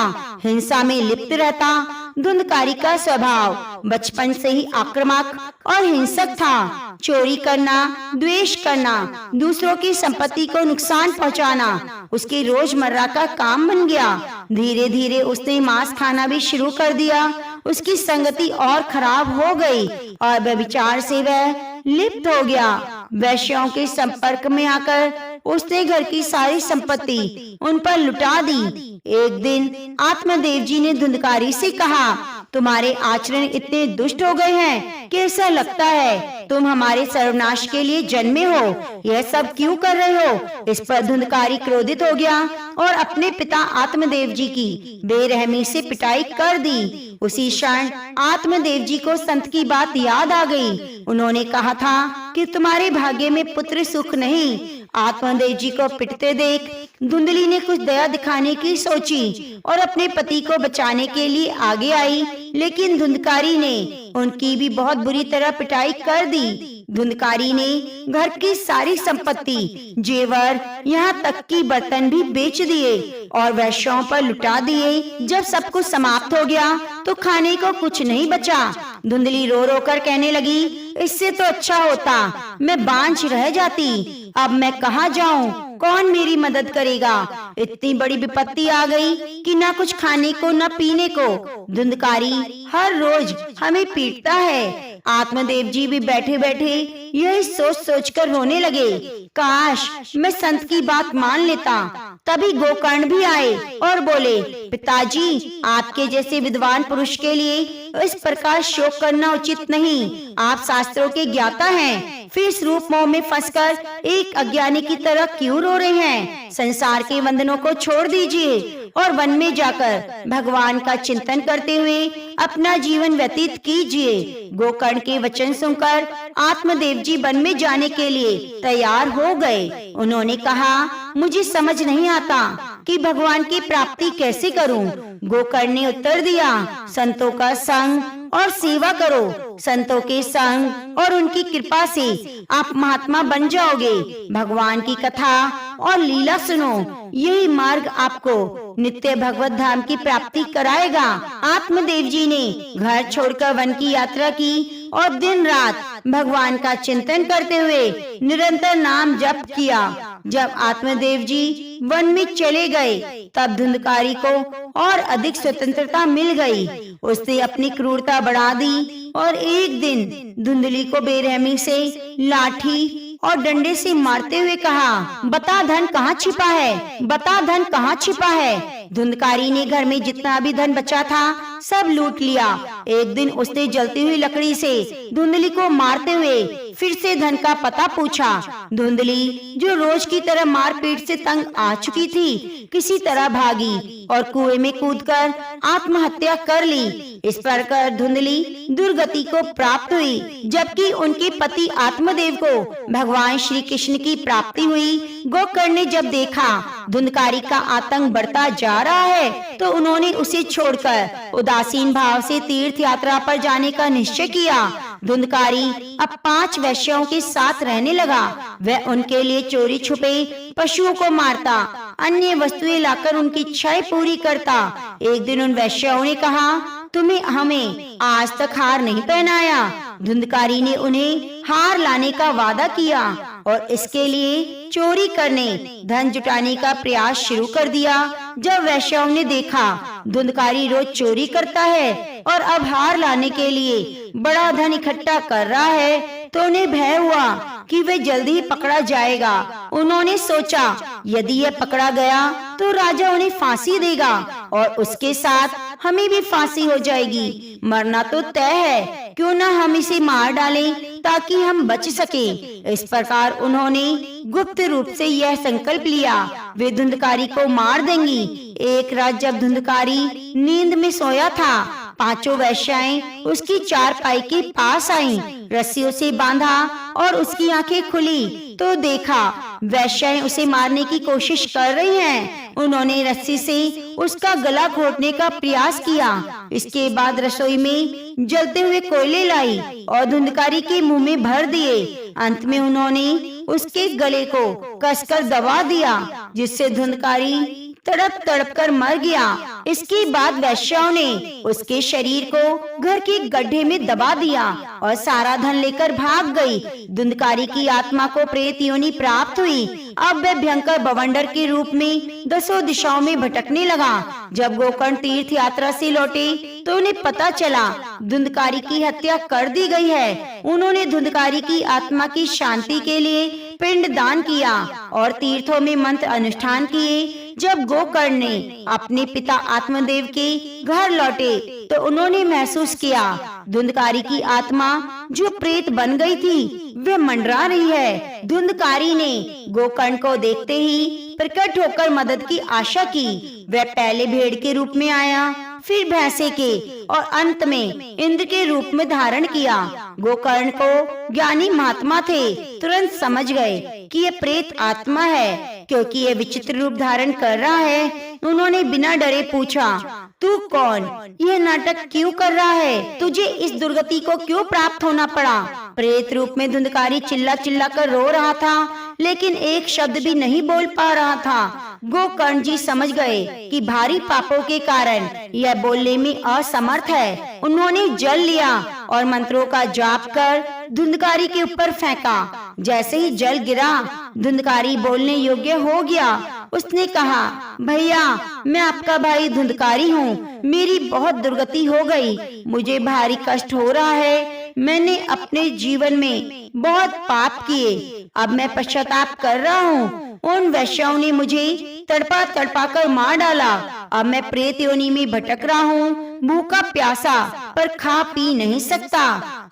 हिंसा में लिप्त रहता। धुंधकारी का स्वभाव बचपन से ही आक्रामक और हिंसक था। चोरी करना, द्वेष करना, दूसरों की संपत्ति को नुकसान पहुंचाना उसके रोजमर्रा का काम बन गया। धीरे धीरे उसने मांस खाना भी शुरू कर दिया। उसकी संगति और खराब हो गई और व्यभिचार से वह लिप्त हो गया। वैश्यों के संपर्क में आकर उसने घर की सारी संपत्ति उन पर लुटा दी। एक दिन आत्मदेव जी ने धुंधकारी से कहा, तुम्हारे आचरण इतने दुष्ट हो गए हैं कि ऐसा लगता है तुम हमारे सर्वनाश के लिए जन्मे हो। यह सब क्यों कर रहे हो? इस पर धुंधकारी क्रोधित हो गया और अपने पिता आत्मदेव जी की बेरहमी से पिटाई कर दी। उसी क्षण आत्मदेव जी को संत की बात याद आ गई। उन्होंने कहा था कि तुम्हारे भाग्य में पुत्र सुख नहीं। आत्मदेव जी को पिटते देख धुंधली ने कुछ दया दिखाने की सोची और अपने पति को बचाने के लिए आगे आई, लेकिन धुंधकारी ने उनकी भी बहुत बुरी तरह पिटाई कर दी। धुंधकारी ने घर की सारी संपत्ति, जेवर, यहाँ तक कि बर्तन भी बेच दिए और वैश्यों पर लुटा दिए। जब सब कुछ समाप्त हो गया तो खाने को कुछ नहीं बचा। धुंधली रो रो कर कहने लगी, इससे तो अच्छा होता मैं बांझ रह जाती। अब मैं कहाँ जाऊँ? कौन मेरी मदद करेगा? इतनी बड़ी विपत्ति आ गई कि ना कुछ खाने को न पीने को। धुंधकारी हर रोज हमें पीटता है। आत्मदेव जी भी बैठे बैठे यही सोच सोच कर रोने लगे। काश मैं संत की बात मान लेता। तभी गोकर्ण भी आए और बोले, पिताजी, आपके जैसे विद्वान पुरुष के लिए इस प्रकार शोक करना उचित नहीं। आप शास्त्रों के ज्ञाता हैं, फिर इस रूप मोह में फंसकर एक अज्ञानी की तरह क्यों रो रहे हैं? संसार के बंधनों को छोड़ दीजिए और वन में जाकर भगवान का चिंतन करते हुए अपना जीवन व्यतीत कीजिए। गोकर्ण के वचन सुनकर आत्मदेव जी वन में जाने के लिए तैयार हो गए। उन्होंने कहा, मुझे समझ नहीं आता कि भगवान की प्राप्ति कैसे करूं। गोकर्ण ने उत्तर दिया, संतों का संग और सेवा करो। संतों के संग और उनकी कृपा से आप महात्मा बन जाओगे। भगवान की कथा और लीला सुनो, यही मार्ग आपको नित्य भगवत धाम की प्राप्ति कराएगा। आत्मदेव जी ने घर छोड़कर वन की यात्रा की और दिन रात भगवान का चिंतन करते हुए निरंतर नाम जप किया। जब आत्मदेव जी वन में चले गए तब धुंधकारी को और अधिक स्वतंत्रता मिल गई। उसने अपनी क्रूरता बढ़ा दी और एक दिन धुंधली को बेरहमी से लाठी और डंडे से मारते हुए कहा, बता धन कहाँ छिपा है? बता धन कहाँ छिपा है? धुंधकारी ने घर में जितना भी धन बचा था सब लूट लिया। एक दिन उसने जलती हुई लकड़ी से धुंधली को मारते हुए फिर से धन का पता पूछा। धुंधली, जो रोज की तरह मारपीट से तंग आ चुकी थी, किसी तरह भागी और कुएं में कूदकर आत्महत्या कर ली। इस प्रकार धुंधली दुर्गति को प्राप्त हुई, जबकि उनके पति आत्मदेव को भगवान श्री कृष्ण की प्राप्ति हुई। गोकर्ण ने जब देखा धुंधकारी का आतंक बढ़ता जा रहा है तो उन्होंने उसे छोड़कर उदासीन भाव से तीर्थ यात्रा पर जाने का निश्चय किया। धुंधकारी अब 5 वैश्यों के साथ रहने लगा। वह उनके लिए चोरी छुपे पशुओं को मारता, अन्य वस्तुएं लाकर उनकी इच्छाएं पूरी करता। एक दिन उन वैश्यों ने कहा, तुम्हें हमें आज तक हार नहीं पहनाया। धुंधकारी ने उन्हें हार लाने का वादा किया और इसके लिए चोरी करने, धन जुटाने का प्रयास शुरू कर दिया। जब वैश्याओं ने देखा धुंधकारी रोज चोरी करता है और अब हार लाने के लिए बड़ा धन इकट्ठा कर रहा है, तो उन्हें भय हुआ कि वे जल्दी ही पकड़ा जाएगा। उन्होंने सोचा यदि यह पकड़ा गया तो राजा उन्हें फांसी देगा और उसके साथ हमें भी फांसी हो जाएगी। मरना तो तय है, क्यों ना हम इसे मार डालें ताकि हम बच सके। इस प्रकार उन्होंने गुप्त रूप से यह संकल्प लिया, वे धुंधकारी को मार देंगी। एक रात जब धुंधकारी नींद में सोया था, पांचों वैश्याएं उसकी चारपाई के पास आईं, रस्सियों से बांधा और उसकी आंखें खुली तो देखा वैश्याएं उसे मारने की कोशिश कर रही हैं। उन्होंने रस्सी से उसका गला घोटने का प्रयास किया। इसके बाद रसोई में जलते हुए कोयले लाई और धुंधकारी के मुंह में भर दिए। अंत में उन्होंने उसके गले को कसकर दबा दिया, जिससे धुंधकारी तड़प तड़प कर मर गया। इसके बाद वैश्याओं ने उसके शरीर को घर के गड्ढे में दबा दिया और सारा धन लेकर भाग गई। धुंधकारी की आत्मा को प्रेत योनि प्राप्त हुई। अब वह भयंकर बवंडर के रूप में दसों दिशाओं में भटकने लगा। जब गोकर्ण तीर्थ यात्रा से लौटे तो उन्हें पता चला धुंधकारी की हत्या कर दी गई है। उन्होंने धुंधकारी की आत्मा की शांति के लिए पिंड दान किया और तीर्थों में मंत्र अनुष्ठान किए। जब गोकर्ण ने अपने पिता आत्मदेव के घर लौटे तो उन्होंने महसूस किया धुंधकारी की आत्मा जो प्रेत बन गई थी वह मंडरा रही है। धुंधकारी ने गोकर्ण को देखते ही प्रकट होकर मदद की आशा की। वह पहले भेड़ के रूप में आया, फिर भैंसे के और अंत में इंद्र के रूप में धारण किया। गोकर्ण को ज्ञानी महात्मा थे तुरंत समझ गए कि यह प्रेत आत्मा है, क्योंकि यह विचित्र रूप धारण कर रहा है। उन्होंने बिना डरे पूछा, तू कौन? यह नाटक क्यों कर रहा है? तुझे इस दुर्गति को क्यों प्राप्त होना पड़ा? प्रेत रूप में धुंधकारी चिल्ला चिल्ला कर रो रहा था, लेकिन एक शब्द भी नहीं बोल पा रहा था। गोकर्ण जी समझ गए कि भारी पापों के कारण यह बोलने में असमर्थ है। उन्होंने जल लिया और मंत्रों का जाप कर धुंधकारी के ऊपर फेंका। जैसे ही जल गिरा धुंधकारी बोलने योग्य हो गया। उसने कहा, भैया मैं आपका भाई धुंधकारी हूँ, मेरी बहुत दुर्गति हो गई, मुझे भारी कष्ट हो रहा है। मैंने अपने जीवन में बहुत पाप किए, अब मैं पश्चाताप कर रहा हूँ। उन वैश्याओं ने मुझे तड़पा तड़पा कर मार डाला। अब मैं प्रेत योनि में भटक रहा हूँ, भूखा प्यासा पर खा पी नहीं सकता।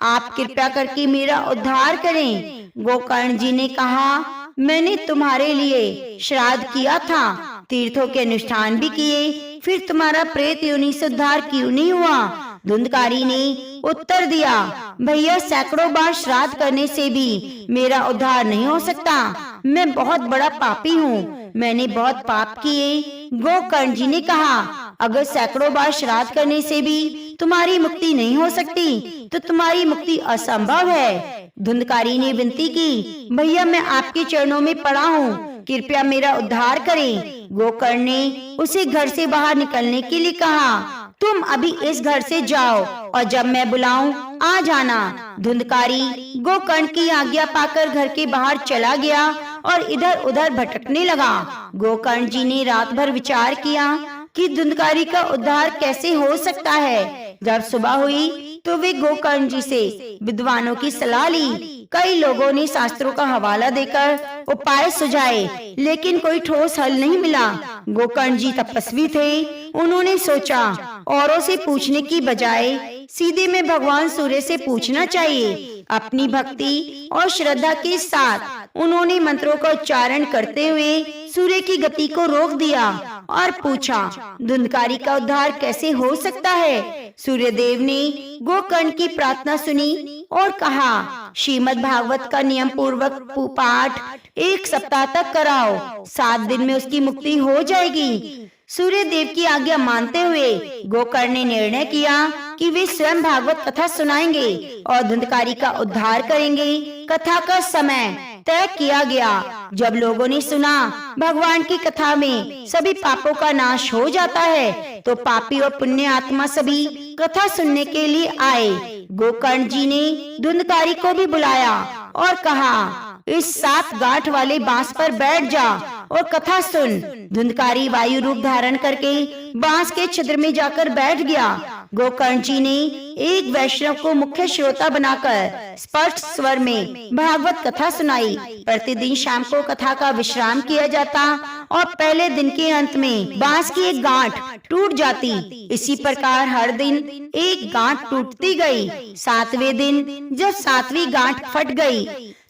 आप कृपया करके मेरा उद्धार करें। गोकर्ण जी ने कहा, मैंने तुम्हारे लिए श्राद्ध किया था, तीर्थों के अनुष्ठान भी किए, फिर तुम्हारा प्रेत योनि से उद्धार क्यों नहीं हुआ? धुंधकारी ने उत्तर दिया, भैया सैकड़ों बार श्राद्ध करने से भी मेरा उद्धार नहीं हो सकता। मैं बहुत बड़ा पापी हूँ, मैंने बहुत पाप किए। गोकर्ण जी ने कहा, अगर सैकड़ों बार श्राद्ध करने से भी तुम्हारी मुक्ति नहीं हो सकती तो तुम्हारी मुक्ति असंभव है। धुंधकारी ने विनती की, भैया मैं आपके चरणों में पड़ा हूँ, कृपया मेरा उद्धार करें। गोकर्ण ने उसे घर से बाहर निकलने के लिए कहा, तुम अभी इस घर से जाओ और जब मैं बुलाऊं आ जाना। धुंधकारी गोकर्ण की आज्ञा पाकर घर के बाहर चला गया और इधर उधर भटकने लगा। गोकर्ण जी ने रात भर विचार किया कि धुंधकारी का उद्धार कैसे हो सकता है। जब सुबह हुई तो वे गोकर्ण जी से विद्वानों की सलाह ली। कई लोगों ने शास्त्रों का हवाला देकर उपाय सुझाए, लेकिन कोई ठोस हल नहीं मिला। गोकर्ण जी तपस्वी थे, उन्होंने सोचा औरों से पूछने की बजाय सीधे में भगवान सूर्य से पूछना चाहिए। अपनी भक्ति और श्रद्धा के साथ उन्होंने मंत्रों का उच्चारण करते हुए सूर्य की गति को रोक दिया और पूछा, धुंधकारी का उद्धार कैसे हो सकता है? सूर्य देव ने गोकर्ण की प्रार्थना सुनी और कहा, श्रीमद् भागवत का नियम पूर्वक पाठ 1 सप्ताह तक कराओ, 7 दिन में उसकी मुक्ति हो जाएगी। सूर्य देव की आज्ञा मानते हुए गोकर्ण ने निर्णय किया कि वे स्वयं भागवत कथा सुनाएंगे और धुंधकारी का उद्धार करेंगे। कथा का समय तय किया गया। जब लोगों ने सुना भगवान की कथा में सभी पापों का नाश हो जाता है, तो पापी और पुण्य आत्मा सभी कथा सुनने के लिए आए। गोकर्ण जी ने धुंधकारी को भी बुलाया और कहा, इस 7 गांठ वाले बांस पर बैठ जा और कथा सुन। धुंधकारी वायु रूप धारण करके बांस के छिद्र में जाकर बैठ गया। गोकर्ण जी ने एक वैष्णव को मुख्य श्रोता बनाकर स्पष्ट स्वर में भागवत कथा सुनाई। प्रतिदिन शाम को कथा का विश्राम किया जाता और पहले दिन के अंत में बांस की एक गांठ टूट जाती। इसी प्रकार हर दिन एक गांठ टूटती गई। 7वें दिन जब 7वीं गांठ फट गई,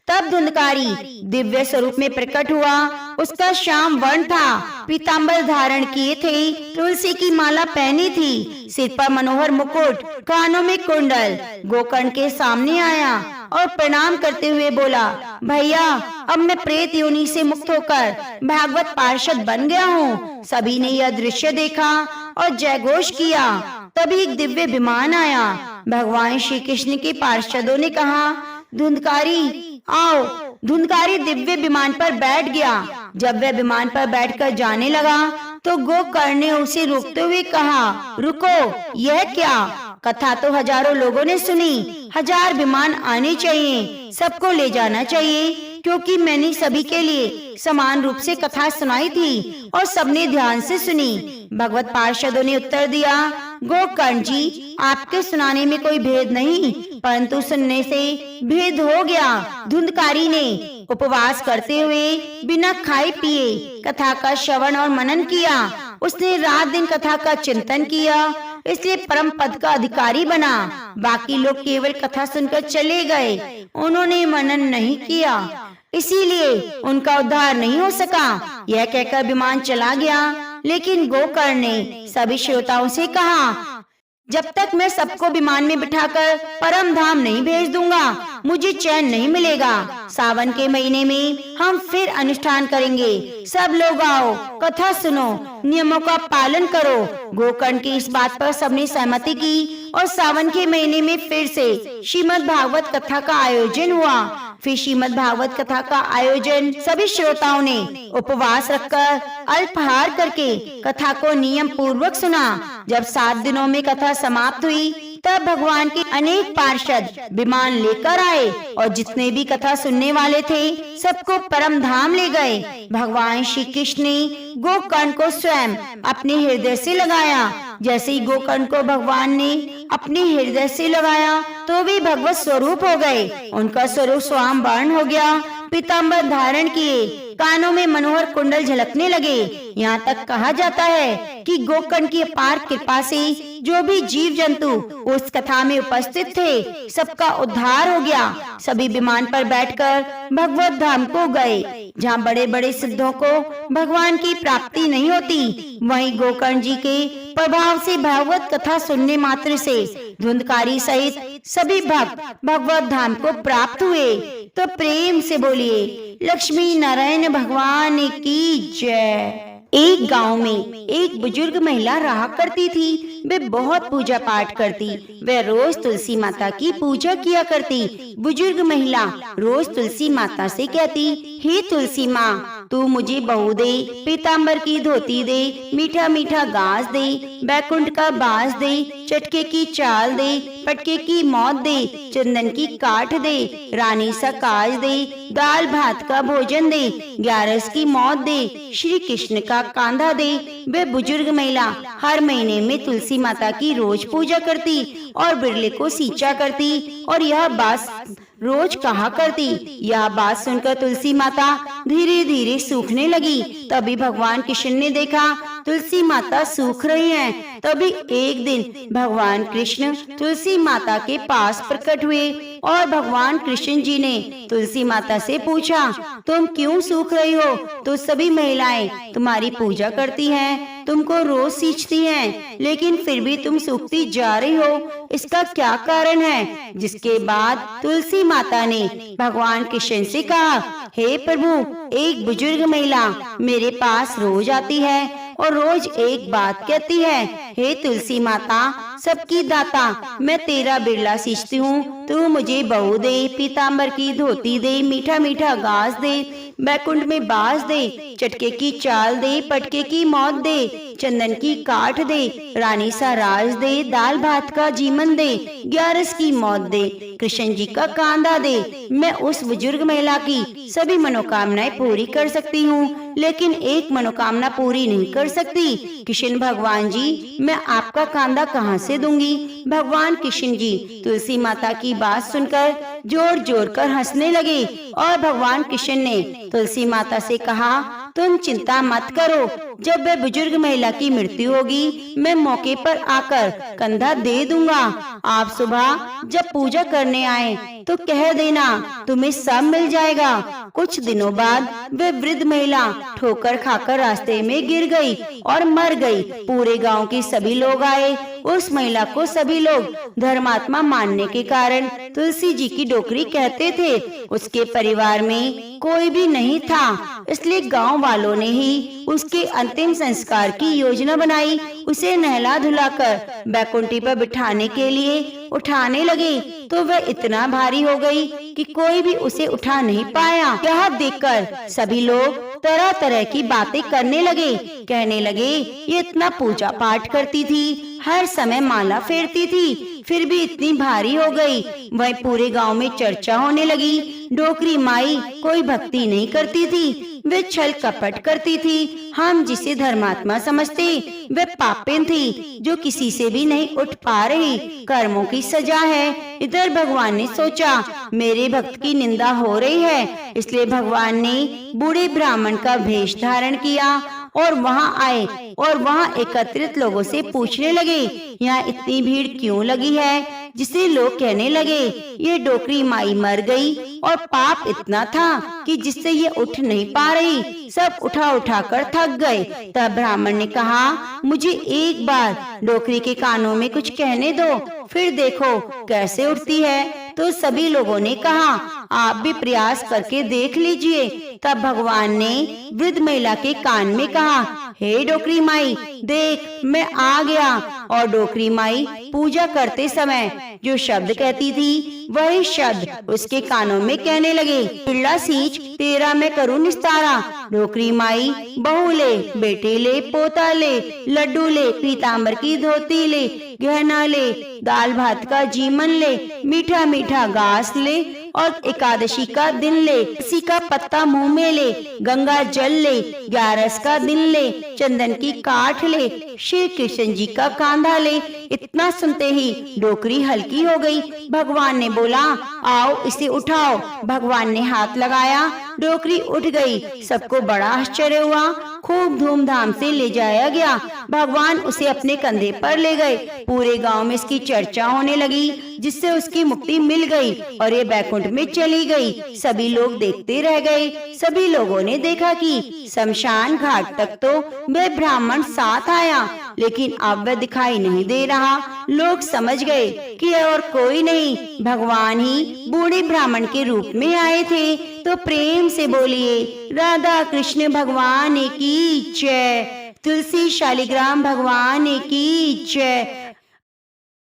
तब धुंधकारी दिव्य स्वरूप में प्रकट हुआ। उसका श्याम वर्ण था, पीतांबर धारण किए थे, तुलसी की माला पहनी थी, सिर पर मनोहर मुकुट, कानों में कुंडल। गोकर्ण के सामने आया और प्रणाम करते हुए बोला, भैया अब मैं प्रेत योनि से मुक्त होकर भागवत पार्षद बन गया हूँ। सभी ने यह दृश्य देखा और जयघोष किया। तभी एक दिव्य विमान आया। भगवान श्री कृष्ण के पार्षदों ने कहा, धुंधकारी आओ। धुंधकारी दिव्य विमान पर बैठ गया। जब वह विमान पर बैठकर जाने लगा तो गोकर्ण ने उसे रोकते हुए कहा, रुको, यह क्या? कथा तो हजारों लोगों ने सुनी, 1000 विमान आने चाहिए, सबको ले जाना चाहिए, क्योंकि मैंने सभी के लिए समान रूप से कथा सुनाई थी और सबने ध्यान से सुनी। भगवत पार्षदों ने उत्तर दिया, गोकर्ण जी, आपके सुनाने में कोई भेद नहीं, परंतु सुनने से भेद हो गया। धुंधकारी ने उपवास करते हुए बिना खाए पिए कथा का श्रवण और मनन किया। उसने रात दिन कथा का चिंतन किया, इसलिए परम पद का अधिकारी बना। बाकी लोग केवल कथा सुनकर चले गए, उन्होंने मनन नहीं किया, इसीलिए उनका उद्धार नहीं हो सका। यह कहकर विमान चला गया। लेकिन गोकर्ण ने सभी श्रोताओं से कहा, जब तक मैं सबको विमान में बिठाकर परम धाम नहीं भेज दूंगा, मुझे चैन नहीं मिलेगा। सावन के महीने में हम फिर अनुष्ठान करेंगे। सब लोग आओ, कथा सुनो, नियमों का पालन करो। गोकर्ण की इस बात पर सबने सहमति की और सावन के महीने में फिर से श्रीमद् भागवत कथा का आयोजन हुआ। फिर श्रीमद् भागवत कथा का आयोजन सभी श्रोताओं ने उपवास रखकर अल्पाहार करके कथा को नियम पूर्वक सुना। जब 7 दिनों में कथा समाप्त हुई, तब भगवान के अनेक पार्षद विमान लेकर आए और जितने भी कथा सुनने वाले थे सबको परम धाम ले गए। भगवान श्री कृष्ण ने गोकर्ण को स्वयं अपने हृदय से लगाया। जैसे ही गोकर्ण को भगवान ने अपने हृदय से लगाया तो वे भगवत स्वरूप हो गए। उनका स्वरूप स्वाम वर्ण हो गया, पीतांबर धारण किए, कानों में मनोहर कुंडल झलकने लगे। यहाँ तक कहा जाता है कि गोकर्ण की अपार कृपा से जो भी जीव जंतु उस कथा में उपस्थित थे, सबका उद्धार हो गया। सभी विमान पर बैठकर भगवत धाम को गए। जहाँ बड़े बड़े सिद्धों को भगवान की प्राप्ति नहीं होती, वहीं गोकर्ण जी के प्रभाव से भागवत कथा सुनने मात्र से धुंधकारी सहित सभी भक्त भगवत धाम को प्राप्त हुए। तो प्रेम से बोलिए, लक्ष्मी नारायण भगवान की जय। एक गांव में एक बुजुर्ग महिला रहा करती थी। वे बहुत पूजा पाठ करती। वे रोज तुलसी माता की पूजा किया करती। बुजुर्ग महिला रोज तुलसी माता से कहती, हे तुलसी माँ, तू मुझे बहू दे, पीतांबर की धोती दे, मीठा मीठा घास दे, बैकुंठ का बांस दे, चटके की चाल दे, पटके की मौत दे, चंदन की काठ दे, रानी सा काज दे, दाल भात का भोजन दे, 11 की मौत दे, श्री कृष्ण का कांधा दे। वे बुजुर्ग महिला हर महीने में तुलसी माता की रोज पूजा करती और बिरले को सींचा करती और यह बात रोज कहा करती। यह बात सुनकर तुलसी माता धीरे धीरे सूखने लगी। तभी भगवान कृष्ण ने देखा तुलसी माता सूख रही हैं। तभी एक दिन भगवान कृष्ण तुलसी माता के पास प्रकट हुए और भगवान कृष्ण जी ने तुलसी माता से पूछा, तुम क्यों सूख रही हो? तो सभी महिलाएं तुम्हारी पूजा करती हैं, तुमको रोज सींचती हैं, लेकिन फिर भी तुम सूखती जा रही हो, इसका क्या कारण है? जिसके बाद तुलसी माता ने भगवान कृष्ण से कहा, हे प्रभु, एक बुजुर्ग महिला मेरे पास रोज आती है और रोज एक बात कहती है, हे तुलसी माता, सबकी दाता, मैं तेरा बिरला सींचती हूँ, तू मुझे बहू दे, पीतांबर की धोती दे, मीठा मीठा घास दे, बैकुंठ में बास दे, चटके की चाल दे, पटके की मौत दे, चंदन की काठ दे, रानी सा राज दे, दाल भात का जीवन दे, 11 की मौत दे, कृष्ण जी का कांधा दे। मैं उस बुजुर्ग महिला की सभी मनोकामनाएं पूरी कर सकती हूँ, लेकिन एक मनोकामना पूरी नहीं कर सकती। कृष्ण भगवान जी, मैं आपका कांधा कहाँ से दूंगी? भगवान कृष्ण जी तुलसी माता की बात सुनकर जोर जोर कर हंसने लगे और भगवान कृष्ण ने तुलसी माता से कहा, तुम चिंता मत करो, जब वह बुजुर्ग महिला की मृत्यु होगी मैं मौके पर आकर कंधा दे दूंगा। आप सुबह जब पूजा करने आए तो कह देना, तुम्हें सब मिल जाएगा। कुछ दिनों बाद वह वृद्ध महिला ठोकर खाकर रास्ते में गिर गई और मर गई। पूरे गांव के सभी लोग आए। उस महिला को सभी लोग धर्मात्मा मानने के कारण तुलसी जी की डोकरी कहते थे। उसके परिवार में कोई भी नहीं था, इसलिए गांव वालों ने ही उसके अंतिम संस्कार की योजना बनाई। उसे नहला धुलाकर बैकुंठी पर बिठाने के लिए उठाने लगे तो वह इतना भारी हो गई कि कोई भी उसे उठा नहीं पाया। यह देखकर सभी लोग तरह तरह की बातें करने लगे। कहने लगे, ये इतना पूजा पाठ करती थी, हर समय माला फेरती थी, फिर भी इतनी भारी हो गई। वह पूरे गांव में चर्चा होने लगी। डोकरी माई कोई भक्ति नहीं करती थी, वे छल कपट करती थी। हम जिसे धर्मात्मा समझते वे पापिन थी, जो किसी से भी नहीं उठ पा रही। कर्मों की सजा है। इधर भगवान ने सोचा, मेरे भक्त की निंदा हो रही है, इसलिए भगवान ने बूढ़े ब्राह्मण का वेश धारण किया और वहां आए और वहां एकत्रित लोगों से पूछने लगे, यहाँ इतनी भीड़ क्यों लगी है? जिसे लोग कहने लगे, ये डोकरी माई मर गई और पाप इतना था कि जिससे ये उठ नहीं पा रही। सब उठा उठा कर थक गए। तब ब्राह्मण ने कहा, मुझे एक बार डोकरी के कानों में कुछ कहने दो, फिर देखो कैसे उठती है। तो सभी लोगों ने कहा, आप भी प्रयास करके देख लीजिए। तब भगवान ने वृद्ध महिला के कान में कहा, हे डोकरी माई, देख मैं आ गया। और डोकरी माई पूजा करते समय जो शब्द कहती थी वही शब्द उसके कानों में कहने लगे, पिल्ला सींच तेरा मैं करूँ निस्तारा। डोकरी माई बहू ले, बेटे ले, पोता ले, लड्डू ले, पीताम्बर की धोती ले, गहना ले, दाल भात का जीवन ले, मीठा मीठा घास ले और एकादशी का दिन ले, किसी का पत्ता मुंह में ले, गंगा जल ले, 11 का दिन ले, चंदन की काठ ले, श्री कृष्ण जी का कांधा ले। इतना सुनते ही डोकरी हल्की हो गई। भगवान ने बोला, आओ इसे उठाओ। भगवान ने हाथ लगाया, डोकरी उठ गई। सबको बड़ा आश्चर्य हुआ। खूब धूमधाम से ले जाया गया। भगवान उसे अपने कंधे पर ले गए। पूरे गांव में इसकी चर्चा होने लगी, जिससे उसकी मुक्ति मिल गई और ये बैकुंठ में चली गई। सभी लोग देखते रह गए। सभी लोगों ने देखा कि शमशान घाट तक तो वह ब्राह्मण साथ आया, लेकिन अब वह दिखाई नहीं दे रहा। लोग समझ गए कि और कोई नहीं, भगवान ही बूढ़े ब्राह्मण के रूप में आए थे। तो प्रेम से बोलिए, राधा कृष्ण भगवान की जय, तुलसी शालिग्राम भगवान की जय।